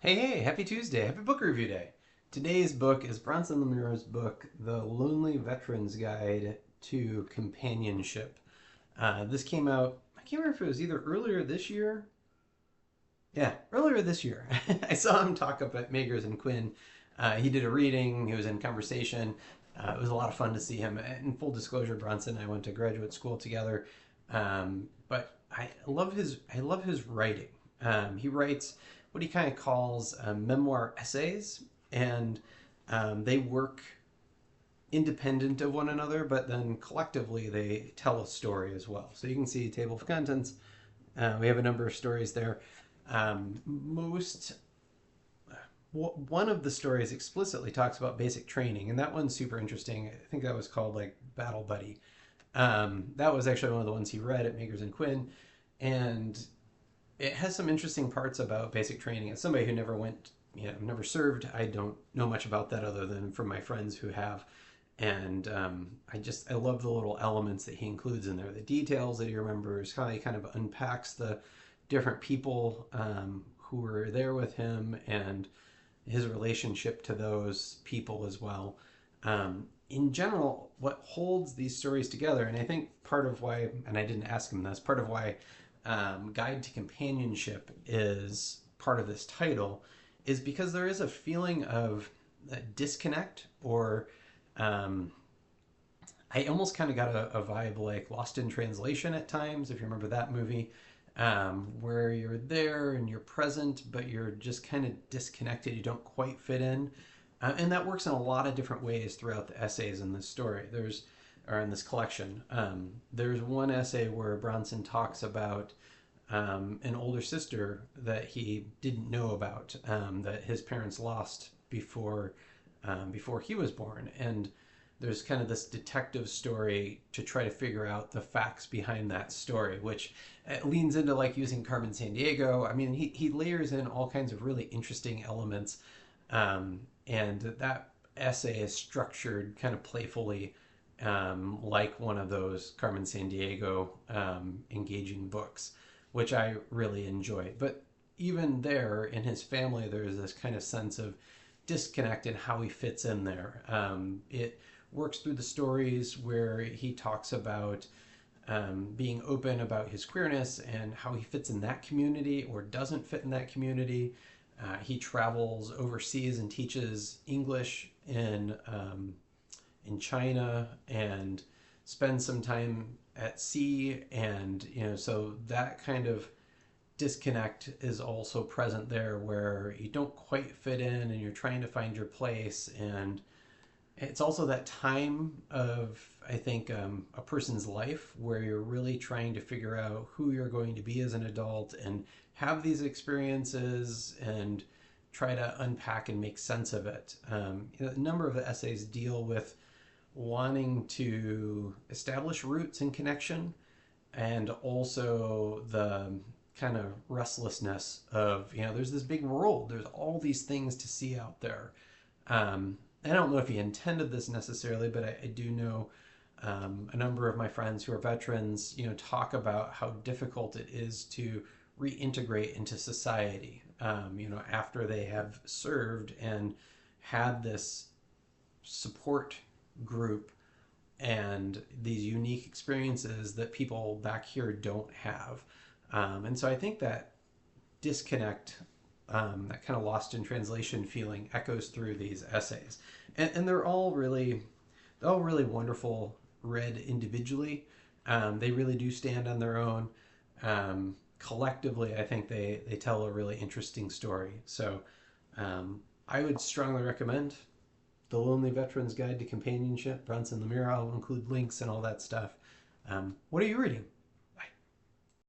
Hey, happy Tuesday, happy book review day. Today's book is Bronson Lemer's book, The Lonely Veteran's Guide to Companionship. This came out, I can't remember if it was either earlier this year. Yeah, earlier this year. I saw him talk up at Magers and Quinn. He did a reading, he was in conversation. It was a lot of fun to see him. In full disclosure, Bronson and I went to graduate school together. But I love his writing. He writes what he kind of calls memoir essays, and they work independent of one another, but then collectively they tell a story as well. So you can see table of contents. We have a number of stories there. Most one of the stories explicitly talks about basic training, and that one's super interesting. I think that was called like Battle Buddy. That was actually one of the ones he read at Makers and Quinn, and it has some interesting parts about basic training. As somebody who never went, never served, I don't know much about that other than from my friends who have. And I love the little elements that he includes in there, the details that he remembers, how he kind of unpacks the different people who were there with him and his relationship to those people as well. In general, what holds these stories together, and I think part of why, and I didn't ask him this, part of why Guide to Companionship is part of this title is because there is a feeling of disconnect or I almost kind of got a vibe like Lost in Translation at times, if you remember that movie, where you're there and you're present, but you're just kind of disconnected. You don't quite fit in. And that works in a lot of different ways throughout the essays in this story. Or in this collection. There's one essay where Bronson talks about an older sister that he didn't know about, that his parents lost before he was born, and there's kind of this detective story to try to figure out the facts behind that story, which leans into like using Carmen Sandiego. I mean, he layers in all kinds of really interesting elements, and that essay is structured kind of playfully, like one of those Carmen Sandiego engaging books, which I really enjoy. But even there, in his family, there's this kind of sense of disconnect in how he fits in there. It works through the stories where he talks about being open about his queerness and how he fits in that community or doesn't fit in that community. He travels overseas and teaches English in China and spends some time at sea, and so that kind of disconnect is also present there where you don't quite fit in and you're trying to find your place. And it's also that time of, I think, a person's life where you're really trying to figure out who you're going to be as an adult and have these experiences and try to unpack and make sense of it. A number of the essays deal with wanting to establish roots and connection, and also the kind of restlessness of, there's this big world, there's all these things to see out there. I don't know if he intended this necessarily, but I do know a number of my friends who are veterans, talk about how difficult it is to reintegrate into society, after they have served and had this support group and these unique experiences that people back here don't have. And so I think that disconnect, that kind of lost in translation feeling echoes through these essays. And they're all really wonderful read individually. They really do stand on their own. Collectively, I think they tell a really interesting story. So I would strongly recommend The Lonely Veteran's Guide to Companionship, Bronson Lemer. I'll include links and all that stuff. What are you reading?